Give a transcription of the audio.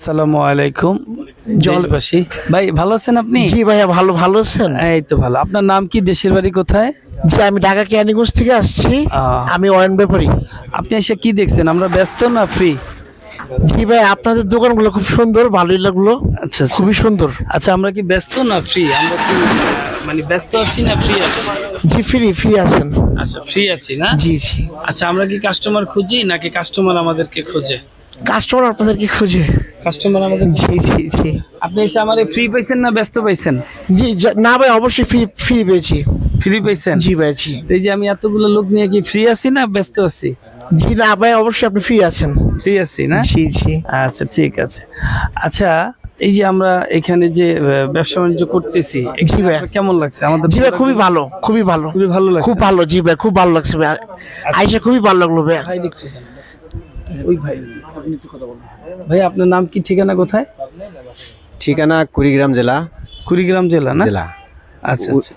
আসসালামু আলাইকুম জলবাসী ভাই, ভালো আছেন আপনি? জি ভাইয়া, ভালো আছেন? এই তো ভালো। আপনার নাম কি, দেশের বাড়ি কোথায়? জি, আমি ঢাকা কেরানীগঞ্জ থেকে আসছি। আমি ওয়াইন ব্যাপারী। আপনি এসে কি দেখছেন? আমরা ব্যস্ত না ফ্রি? জি ভাই, আপনাদের দোকানগুলো খুব সুন্দর, ভালোই লাগলো। আচ্ছা আচ্ছা। খুবই সুন্দর। আচ্ছা, আমরা কি ব্যস্ত না ফ্রি? আমরা কি মানে ব্যস্ত আছি না ফ্রি আছি? জি, ফ্রি আছেন। আচ্ছা, ফ্রি আছি না? জি জি। আচ্ছা, আমরা কি কাস্টমার খুঁজি নাকি কাস্টমার আমাদেরকে খোঁজে? কাস্টমার আপনাদেরকে খুঁজে। কাস্টমার আমাদের। জি জি জি। আপনি এসে আমার ফ্রি পাইছেন না ব্যস্ত পাইছেন? জি না ভাই, অবশ্যই ফ্রি পেয়েছি। ফ্রি পাইছেন? জি ভাই জি। এই যে আমি এতগুলো লোক নিয়ে কি ফ্রি আছি না ব্যস্ত আছি? জি না ভাই, অবশ্যই আপনি ফ্রি আছেন। ফ্রি আছি না? জি জি। আচ্ছা, ঠিক আছে। আচ্ছা, এই যে আমরা এখানে যে ব্যবসা বাণিজ্য করতেছি, জি ভাই। কেমন লাগছে আমাদের? জি ভাই, খুবই ভালো, খুবই ভালো। খুবই ভালো লাগছে। খুব ভালো। জি ভাই, খুব ভালো লাগছে ভাই। আইসা খুবই ভালো লাগলো ভাই। ভাই দেখতে দেন। ওই ভাই, আপনি একটু কথা বলুন। ভাই, আপনার নাম কি, ঠিকানা কোথায়? ঠিকানা কুড়িগ্রাম জেলা। কুড়িগ্রাম জেলা না? জেলা আচ্ছা আচ্ছা।